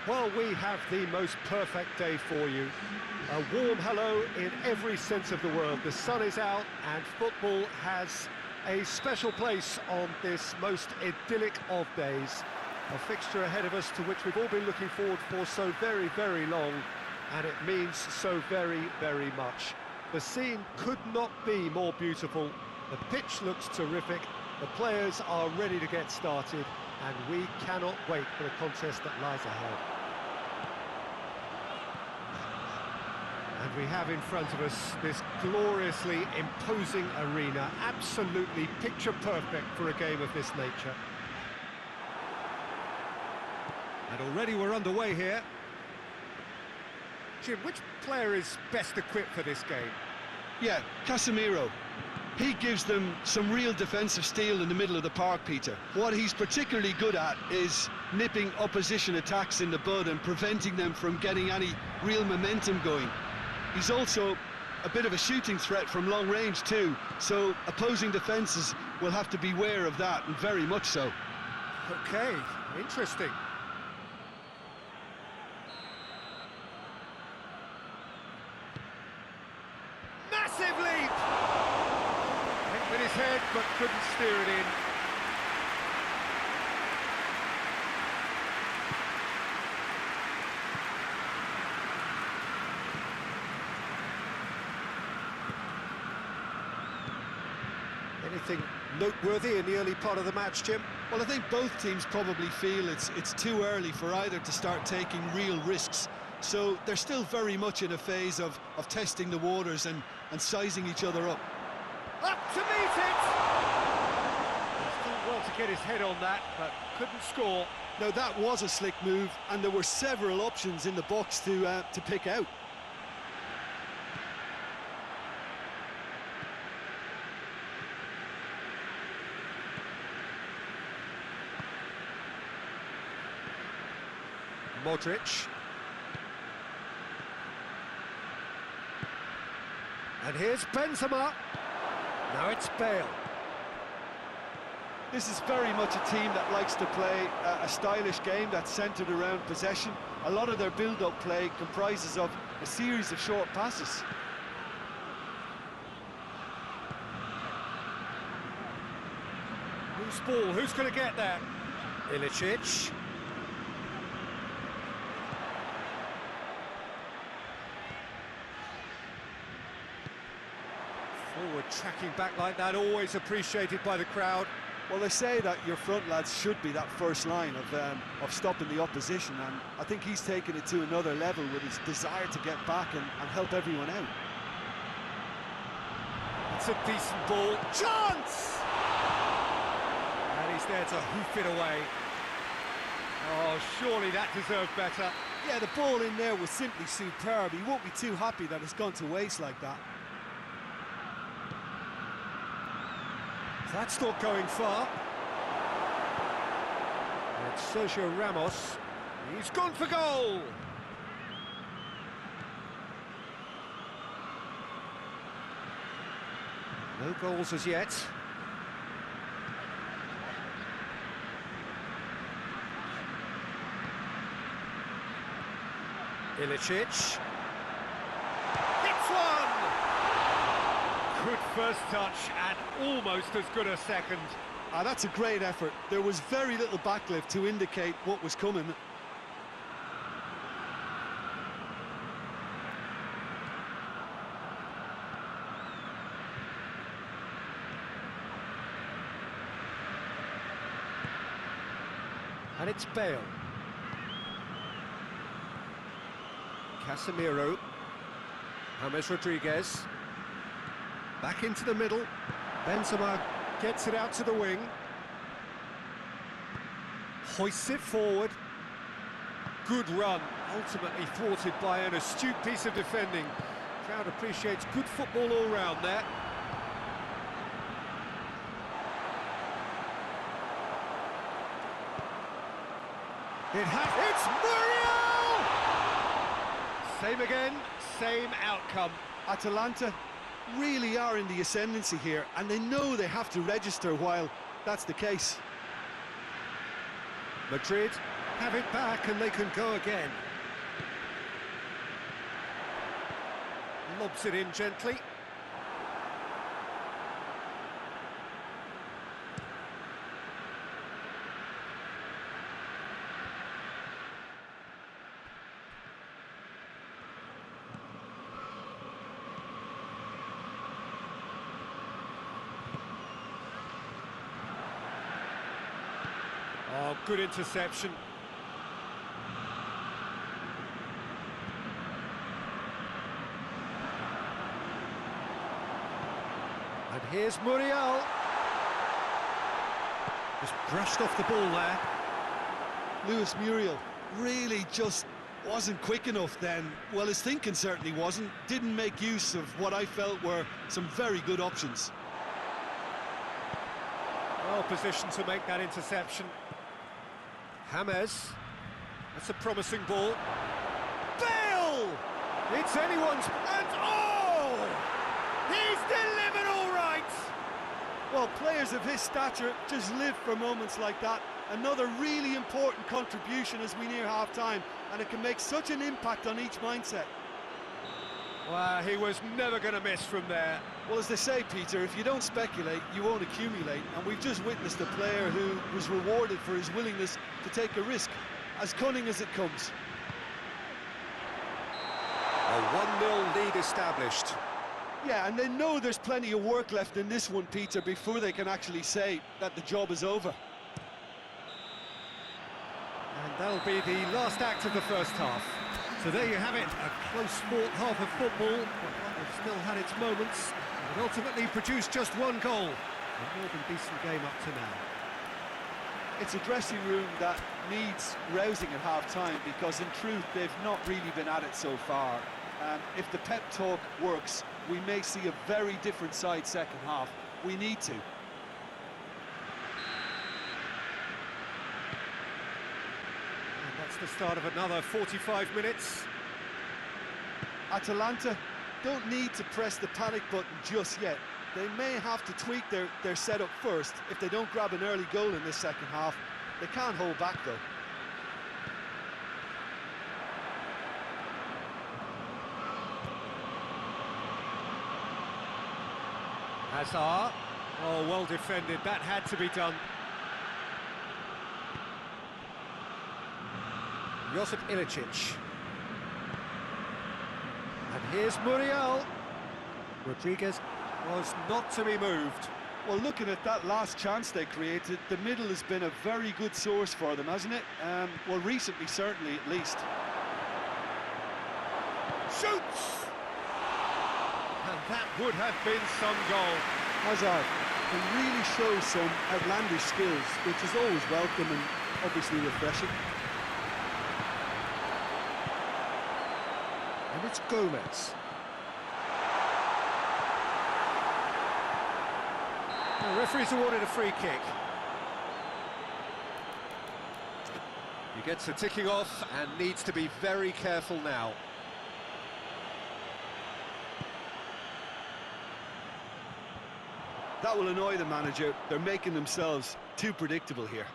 Well, we have the most perfect day for you. A warm hello in every sense of the word. The sun is out and football has a special place on this most idyllic of days. A fixture ahead of us to which we've all been looking forward for so very, very long, and it means so very, very much. The scene could not be more beautiful. The pitch looks terrific. The players are ready to get started, and we cannot wait for the contest that lies ahead. And we have in front of us this gloriously imposing arena, absolutely picture perfect for a game of this nature. And already we're underway here. Jim, which player is best equipped for this game? Yeah, Casemiro. He gives them some real defensive steel in the middle of the park, Peter. What he's particularly good at is nipping opposition attacks in the bud and preventing them from getting any real momentum going. He's also a bit of a shooting threat from long range too, so opposing defences will have to beware of that, and very much so. Okay, interesting. Massive leap! Hit with his head, but couldn't steer it in. Anything noteworthy in the early part of the match, Jim? Well, I think both teams probably feel it's too early for either to start taking real risks. So they're still very much in a phase of testing the waters and sizing each other up. Up to meet it! He's done well to get his head on that, but couldn't score. Now that was a slick move, and there were several options in the box to pick out. Modric. And here's Benzema. Now it's Bale. This is very much a team that likes to play a stylish game that's centred around possession. A lot of their build-up play comprises of a series of short passes. Loose ball, who's going to get that? Ilicic. Forward tracking back like that, always appreciated by the crowd. Well, they say that your front lads should be that first line of stopping the opposition, and I think he's taken it to another level with his desire to get back and help everyone out. It's a decent ball. Chance! And he's there to hoof it away. Oh, surely that deserved better. Yeah, the ball in there was simply superb. He won't be too happy that it's gone to waste like that. That's not going far. It's Sergio Ramos. He's gone for goal. No goals as yet. Ilicic. Hits one! Good first touch and almost as good a second. That's a great effort. There was very little backlift to indicate what was coming. And it's Bale. Casemiro. James Rodriguez. Back into the middle. Benzema gets it out to the wing. Hoists it forward. Good run, ultimately thwarted by an astute piece of defending. Crowd appreciates good football all round there. It's Muriel! Same again, same outcome. Atalanta really are in the ascendancy here, and they know they have to register while that's the case. Madrid Have it back and they can go again. Lobs it in gently. Oh, good interception. And here's Muriel. Just brushed off the ball there. Luis Muriel really just wasn't quick enough then. Well, his thinking certainly wasn't. Didn't make use of what I felt were some very good options. Well positioned to make that interception. James. That's a promising ball. Bale! It's anyone's... And oh! He's delivered all right! Well, players of his stature just live for moments like that. Another really important contribution as we near half-time, and it can make such an impact on each mindset. Well, he was never going to miss from there. Well, as they say, Peter, if you don't speculate, you won't accumulate, and we've just witnessed a player who was rewarded for his willingness to take a risk, as cunning as it comes. A 1-0 lead established. Yeah, and they know there's plenty of work left in this one, Peter, before they can actually say that the job is over. And that'll be the last act of the first half. So there you have it, a close-fought half of football. It's still had its moments, but ultimately produced just one goal. A more than decent game up to now. It's a dressing room that needs rousing at half-time, because in truth they've not really been at it so far. If the pep talk works, we may see a very different side second half. We need to. That's the start of another 45 minutes. Atalanta don't need to press the panic button just yet. They may have to tweak their setup first if they don't grab an early goal in this second half. They can't hold back though. Hazard. Oh, well defended. That had to be done. Josip Ilicic. And here's Muriel. Rodriguez was not to be moved. Well, looking at that last chance they created, the middle has been a very good source for them, hasn't it? Well, recently, certainly, at least. Shoots! And that would have been some goal. Hazard can really show some outlandish skills, which is always welcome and obviously refreshing. And it's Gomez. The referee's awarded a free kick. He gets a ticking off and needs to be very careful now. That will annoy the manager. They're making themselves too predictable here.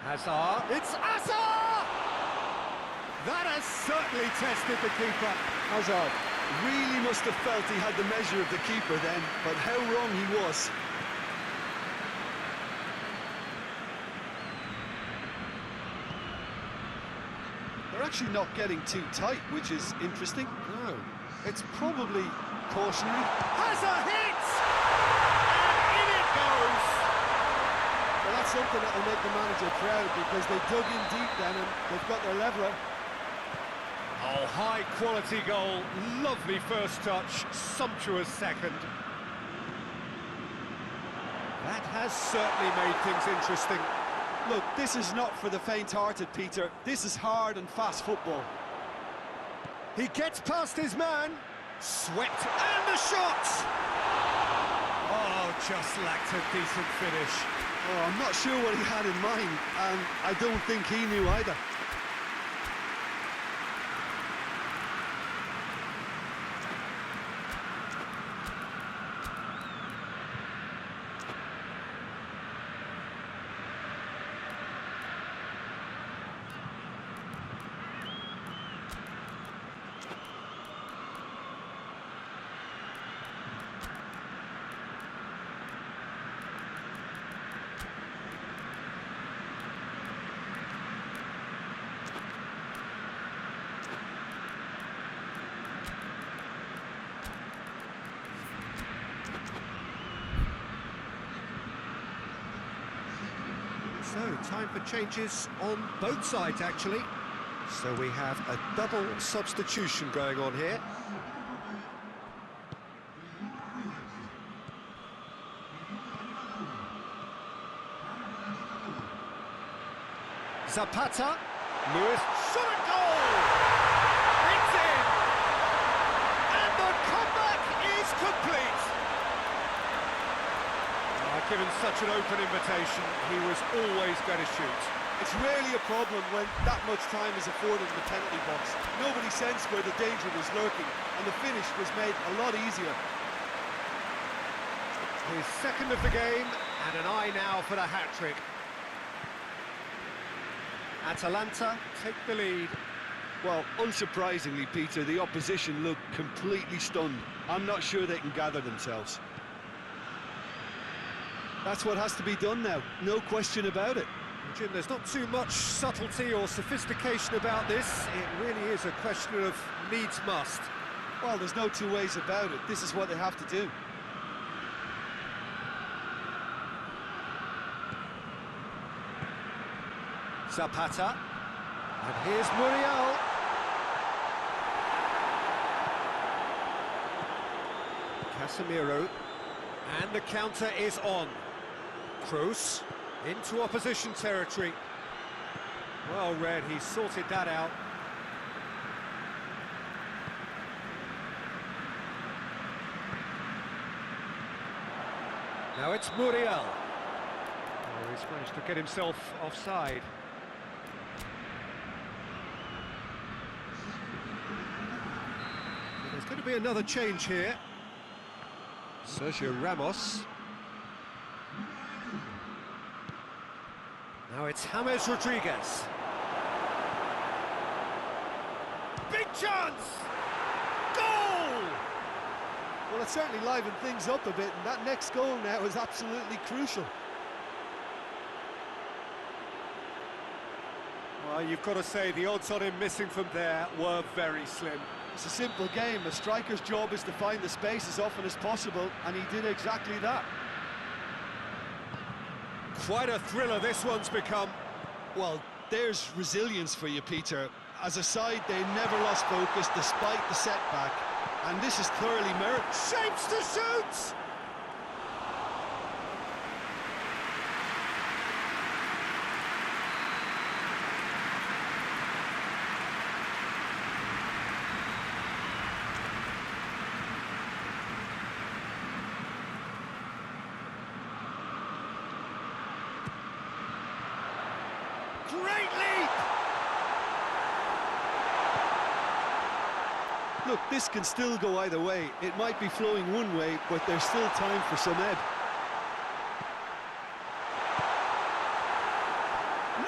Hazard. It's Hazard! That has certainly tested the keeper. Hazard really must have felt he had the measure of the keeper then, but how wrong he was. They're actually not getting too tight, which is interesting. No. It's probably cautionary. Hazard hits! And in it goes! Well, that's something that will make the manager proud, because they dug in deep then and they've got their leveller. Oh, high-quality goal. Lovely first touch, sumptuous second. That has certainly made things interesting. Look, this is not for the faint-hearted, Peter. This is hard and fast football. He gets past his man. Swept, and the shot! Oh, just lacked a decent finish. Oh, I'm not sure what he had in mind, and I don't think he knew either. So, time for changes on both sides, actually. So we have a double substitution going on here. Zapata, Lewis, shot a goal! It's in! And the comeback is complete! Given such an open invitation, he was always going to shoot. It's rarely a problem when that much time is afforded in the penalty box. Nobody sensed where the danger was lurking, and the finish was made a lot easier. His second of the game, and an eye now for the hat-trick. Atalanta take the lead. Well, unsurprisingly, Peter, the opposition look completely stunned. I'm not sure they can gather themselves. That's what has to be done now, no question about it. Jim, there's not too much subtlety or sophistication about this. It really is a question of needs must. Well, there's no two ways about it. This is what they have to do. Zapata. And here's Muriel. Casemiro. And the counter is on. Kroos into opposition territory. Well read, he sorted that out. Now it's Muriel. Oh, he's managed to get himself offside. There's going to be another change here. Sergio Ramos. Now it's James Rodriguez. Big chance! Goal! Well, it certainly livened things up a bit, and that next goal now is absolutely crucial. Well, you've got to say the odds on him missing from there were very slim. It's a simple game. A striker's job is to find the space as often as possible, and he did exactly that. Quite a thriller this one's become. Well, there's resilience for you, Peter. As a side, they never lost focus despite the setback, and this is thoroughly merited. Shapes to shoot! Great leap! Look, this can still go either way. It might be flowing one way, but there's still time for some ebb.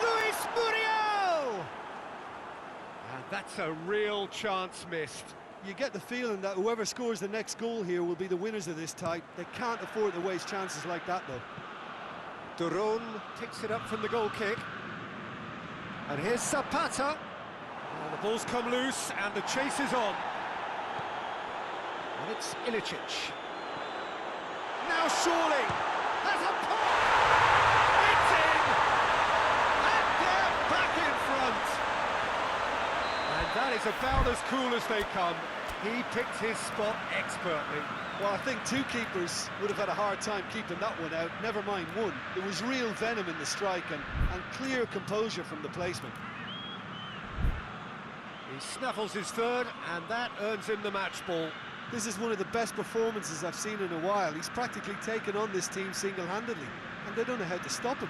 Luis Muriel! And that's a real chance missed. You get the feeling that whoever scores the next goal here will be the winners of this tie. They can't afford to waste chances like that, though. Duron picks it up from the goal kick. And here's Zapata. And the ball's come loose, and the chase is on. And it's Ilicic. Now surely, there's a pop! It's in! And they're back in front! And that is about as cool as they come. He picked his spot expertly. Well, I think two keepers would have had a hard time keeping that one out, never mind one. There was real venom in the strike and clear composure from the placement. He snaffles his third, and that earns him the match ball. This is one of the best performances I've seen in a while. He's practically taken on this team single-handedly, and they don't know how to stop him.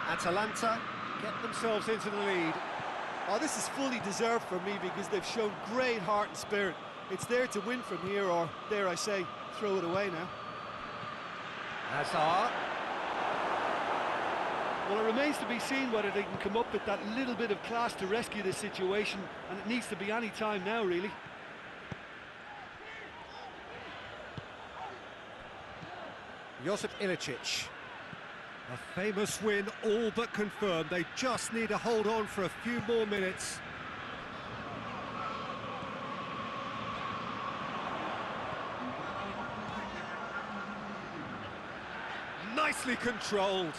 Atalanta get themselves into the lead. Oh, this is fully deserved for me because they've shown great heart and spirit. It's there to win from here, or, dare I say, throw it away now. Hazard. Well, it remains to be seen whether they can come up with that little bit of class to rescue this situation, and it needs to be any time now, really. Josip Ilicic. A famous win, all but confirmed. They just need to hold on for a few more minutes. Nicely controlled.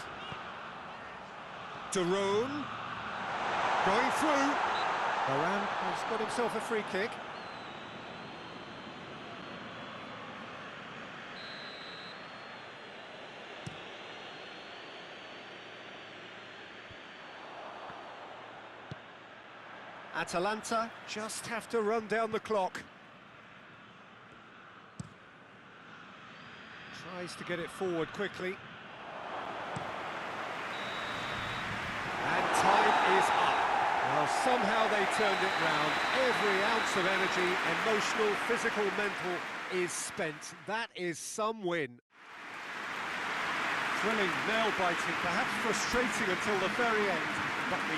Darone. Going through. Varane has got himself a free kick. Atalanta just have to run down the clock. Tries to get it forward quickly. And time is up. Well, somehow they turned it round. Every ounce of energy, emotional, physical, mental, is spent. That is some win. Thrilling, nail-biting, perhaps frustrating until the very end. But we